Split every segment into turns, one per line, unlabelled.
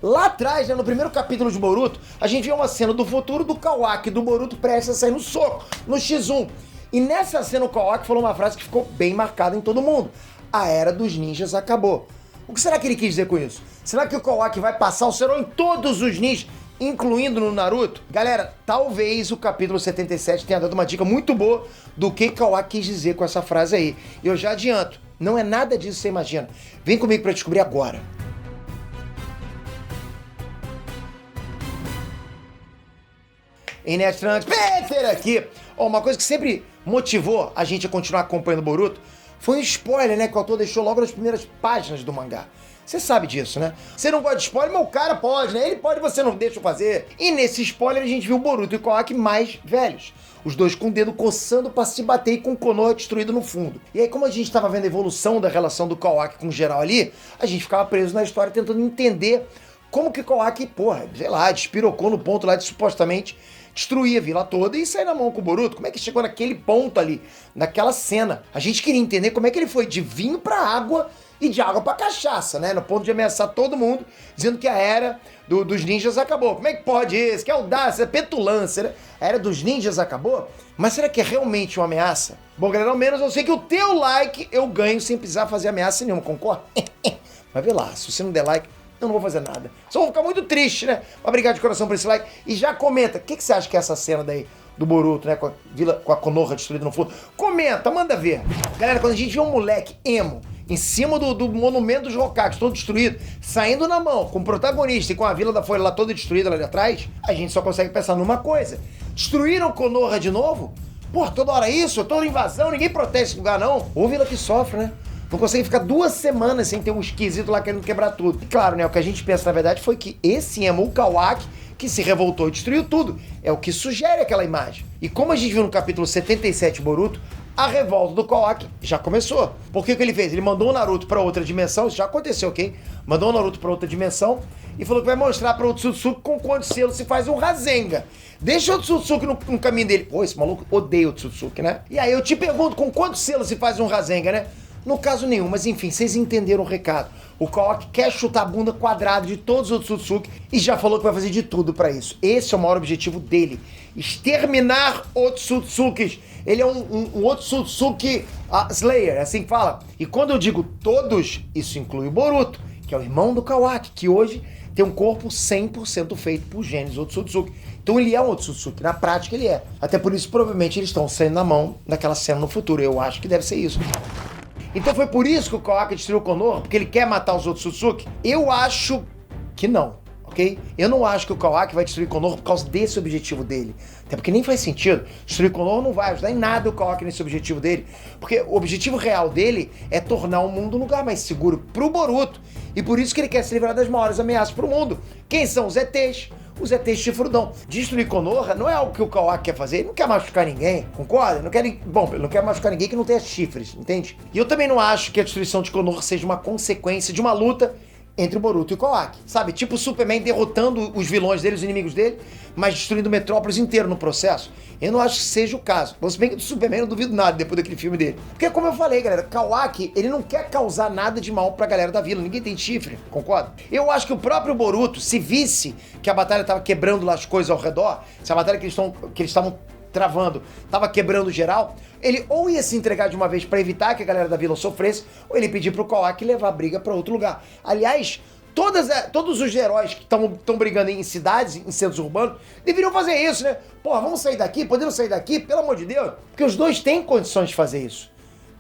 Lá atrás, né, no primeiro capítulo de Boruto, a gente viu uma cena do futuro do Kawaki e do Boruto prestes a sair no soco, no X1. E nessa cena o Kawaki falou uma frase que ficou bem marcada em todo mundo. A era dos ninjas acabou. O que será que ele quis dizer com isso? Será que o Kawaki vai passar o serão em todos os ninjas, incluindo no Naruto? Galera, talvez o capítulo 77 tenha dado uma dica muito boa do que Kawaki quis dizer com essa frase aí. E eu já adianto, não é nada disso que você imagina. Vem comigo pra descobrir agora. Inestrante Peter aqui. Uma coisa que sempre motivou a gente a continuar acompanhando o Boruto foi um spoiler, né, que o autor deixou logo nas primeiras páginas do mangá. Você sabe disso, né? Você não gosta de spoiler, mas o cara pode, né? Ele pode, você não deixa eu fazer. E nesse spoiler a gente viu o Boruto e o Kawaki mais velhos. Os dois com o dedo coçando pra se bater e com o Konoha destruído no fundo. E aí, como a gente tava vendo a evolução da relação do Kawaki com o geral ali, a gente ficava preso na história tentando entender como que o Kawaki, sei lá, despirocou no ponto lá de supostamente destruir a vila toda e sair na mão com o Boruto. Como é que chegou naquele ponto ali, naquela cena? A gente queria entender como é que ele foi de vinho pra água e de água pra cachaça, né? No ponto de ameaçar todo mundo, dizendo que a era dos ninjas acabou. Como é que pode isso? Que audácia, petulância, né? A era dos ninjas acabou? Mas será que é realmente uma ameaça? Bom, galera, ao menos eu sei que o teu like eu ganho sem precisar fazer ameaça nenhuma, concorda? Mas vê lá, se você não der like, eu não vou fazer nada. Só vou ficar muito triste, né? Obrigado de coração por esse like. E já comenta, o que você acha que é essa cena daí do Boruto, né? Com a Konoha destruída no fundo? Comenta, manda ver. Galera, quando a gente vê um moleque emo em cima do monumento dos Hokages, todo destruído, saindo na mão, com o protagonista e com a Vila da Folha lá toda destruída lá de atrás, a gente só consegue pensar numa coisa. Destruíram Konoha de novo? Pô, toda hora isso, toda invasão, ninguém protege esse lugar não. Ou Vila que sofre, né? Não consegue ficar 2 semanas sem ter um esquisito lá querendo quebrar tudo. E claro, né, o que a gente pensa na verdade foi que esse emo, o Kawaki, que se revoltou e destruiu tudo, é o que sugere aquela imagem. E como a gente viu no capítulo 77 Boruto, a revolta do Kawaki já começou. Porque o que ele fez? Ele mandou o Naruto pra outra dimensão, isso já aconteceu, ok? Mandou o Naruto pra outra dimensão e falou que vai mostrar pra Otsutsuki com quantos selos se faz um Rasengan. Deixa o Otsutsuki no caminho dele. Pô, esse maluco odeia o Otsutsuki, né? E aí eu te pergunto, com quantos selos se faz um Rasengan, né? No caso nenhum, mas enfim, vocês entenderam o recado. O Kawaki quer chutar a bunda quadrada de todos os Otsutsuki e já falou que vai fazer de tudo pra isso. Esse é o maior objetivo dele. Exterminar Otsutsukis. Ele é um Otsutsuki Slayer, é assim que fala. E quando eu digo todos, isso inclui o Boruto, que é o irmão do Kawaki, que hoje tem um corpo 100% feito por genes Otsutsuki. Então ele é um Otsutsuki, na prática ele é. Até por isso, provavelmente, eles estão saindo na mão naquela cena no futuro. Eu acho que deve ser isso. Então foi por isso que o Kawaki destruiu o Konoha, porque ele quer matar os Otsutsuki? Eu acho que não, ok? Eu não acho que o Kawaki vai destruir Konoha por causa desse objetivo dele. Até porque nem faz sentido. Destruir Konoha não vai ajudar em nada o Kawaki nesse objetivo dele. Porque o objetivo real dele é tornar o mundo um lugar mais seguro pro Boruto. E por isso que ele quer se livrar das maiores ameaças pro mundo. Quem são os ETs? Os ETs chifrudão. Destruir Konoha não é algo que o Kawaki quer fazer, ele não quer machucar ninguém, concorda? Ele não quer machucar ninguém que não tenha chifres, entende? E eu também não acho que a destruição de Konoha seja uma consequência de uma luta entre o Boruto e o Kawaki, sabe? Tipo o Superman derrotando os vilões dele, os inimigos dele, mas destruindo Metrópolis inteiro no processo. Eu não acho que seja o caso. Se bem que do Superman eu não duvido nada depois daquele filme dele. Porque como eu falei, galera, Kawaki, ele não quer causar nada de mal pra galera da vila. Ninguém tem chifre, concorda? Eu acho que o próprio Boruto, se visse que a batalha tava quebrando lá as coisas ao redor, se a batalha que eles estavam travando tava quebrando geral, ele ou ia se entregar de uma vez pra evitar que a galera da vila sofresse, ou ele pedir pro Kawaki levar a briga pra outro lugar. Aliás, todos os heróis que estão brigando em cidades, em centros urbanos, deveriam fazer isso, né? Porra, vamos sair daqui? Podemos sair daqui? Pelo amor de Deus. Porque os dois têm condições de fazer isso.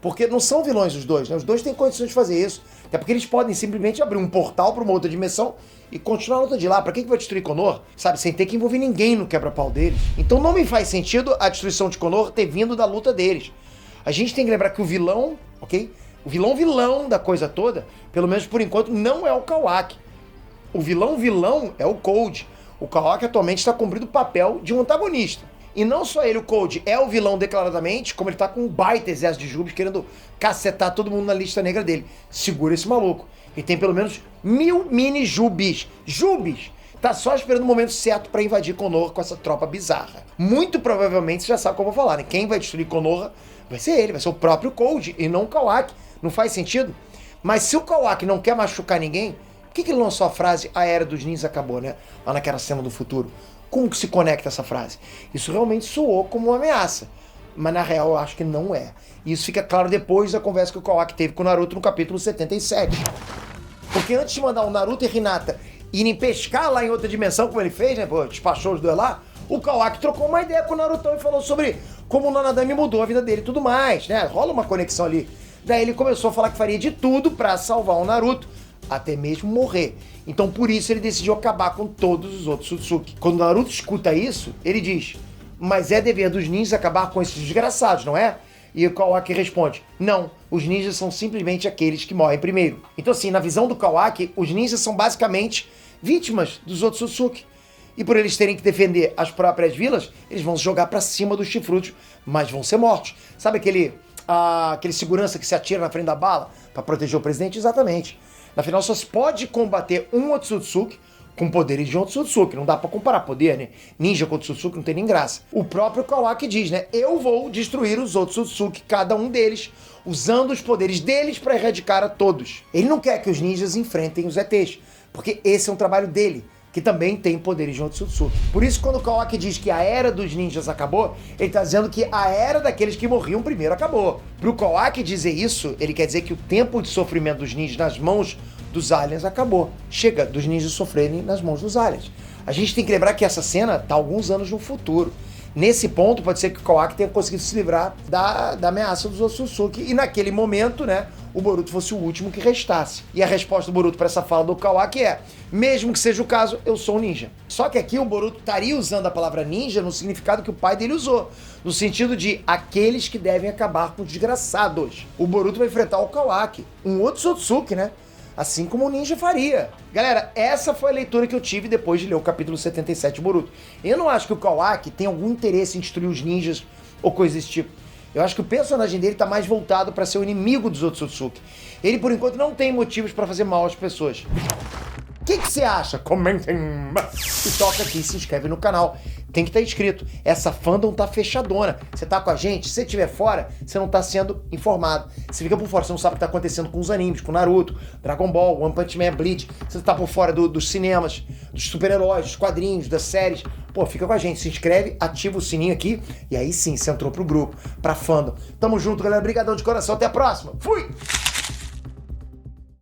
Porque não são vilões os dois, né? Os dois têm condições de fazer isso. Até porque eles podem simplesmente abrir um portal pra uma outra dimensão e continuar a luta de lá. Pra que vai destruir Konoha? Sabe, sem ter que envolver ninguém no quebra-pau deles. Então não me faz sentido a destruição de Konoha ter vindo da luta deles. A gente tem que lembrar que o vilão, ok? O vilão da coisa toda, pelo menos por enquanto, não é o Kawaki. O vilão é o Cold. O Kawaki atualmente está cumprindo o papel de um antagonista. E não só ele, o Cold, é o vilão declaradamente, como ele tá com um baita exército de Jubes querendo cacetar todo mundo na lista negra dele. Segura esse maluco. Ele tem pelo menos 1000 mini Jubes. Jubes! Tá só esperando o momento certo pra invadir Konoha com essa tropa bizarra. Muito provavelmente, você já sabe o que eu vou falar, né? Quem vai destruir Konoha vai ser ele, vai ser o próprio Cold e não o Kawaki. Não faz sentido? Mas se o Kawaki não quer machucar ninguém, Por que ele lançou a frase "a era dos ninjas acabou", né? Lá naquela cena do futuro. Como que se conecta essa frase? Isso realmente soou como uma ameaça. Mas na real eu acho que não é. E isso fica claro depois da conversa que o Kawaki teve com o Naruto no capítulo 77. Porque antes de mandar o Naruto e Hinata irem pescar lá em outra dimensão, como ele fez, né? Pô, despachou os dois lá. O Kawaki trocou uma ideia com o Narutão e falou sobre como o Nanadame mudou a vida dele e tudo mais, né? Rola uma conexão ali. Daí ele começou a falar que faria de tudo pra salvar o Naruto, até mesmo morrer. Então por isso ele decidiu acabar com todos os outros Otsutsuki. Quando o Naruto escuta isso, ele diz: mas é dever dos ninjas acabar com esses desgraçados, não é? E o Kawaki responde: não, os ninjas são simplesmente aqueles que morrem primeiro. Então assim, na visão do Kawaki, os ninjas são basicamente vítimas dos outros Otsutsuki. E por eles terem que defender as próprias vilas, eles vão se jogar pra cima dos chifrudos, mas vão ser mortos. Sabe aquele segurança que se atira na frente da bala pra proteger o presidente? Exatamente. Afinal, só se pode combater um Otsutsuki com poderes de um Otsutsuki. Não dá pra comparar poder, né? Ninja com Otsutsuki não tem nem graça. O próprio Kawaki diz, né? Eu vou destruir os Otsutsuki, cada um deles, usando os poderes deles pra erradicar a todos. Ele não quer que os ninjas enfrentem os ETs, porque esse é um trabalho dele, que também tem poderes de Otsutsuki. Por isso, quando o Kawaki diz que a era dos ninjas acabou, ele tá dizendo que a era daqueles que morriam primeiro acabou. Pro Kawaki dizer isso, ele quer dizer que o tempo de sofrimento dos ninjas nas mãos dos aliens acabou. Chega dos ninjas sofrerem nas mãos dos aliens. A gente tem que lembrar que essa cena tá alguns anos no futuro. Nesse ponto, pode ser que o Kawaki tenha conseguido se livrar da ameaça dos Otsutsuki, e naquele momento, né, o Boruto fosse o último que restasse. E a resposta do Boruto para essa fala do Kawaki é: mesmo que seja o caso, eu sou um ninja. Só que aqui o Boruto estaria usando a palavra ninja no significado que o pai dele usou, no sentido de aqueles que devem acabar com os desgraçados. O Boruto vai enfrentar o Kawaki, um outro Otsutsuki, né? Assim como o ninja faria. Galera, essa foi a leitura que eu tive depois de ler o capítulo 77 de Boruto. Eu não acho que o Kawaki tem algum interesse em destruir os ninjas ou coisa desse tipo. Eu acho que o personagem dele tá mais voltado para ser o inimigo dos Otsutsuki. Ele, por enquanto, não tem motivos para fazer mal às pessoas. O que você acha? Comentem. E toca aqui, se inscreve no canal. Tem que estar inscrito. Essa fandom tá fechadona. Você tá com a gente? Se você estiver fora, você não tá sendo informado. Você fica por fora, você não sabe o que tá acontecendo com os animes, com Naruto, Dragon Ball, One Punch Man, Bleach. Você tá por fora dos cinemas, dos super-heróis, dos quadrinhos, das séries. Pô, fica com a gente, se inscreve, ativa o sininho aqui e aí sim, você entrou pro grupo, pra fandom. Tamo junto, galera. Obrigadão de coração. Até a próxima. Fui!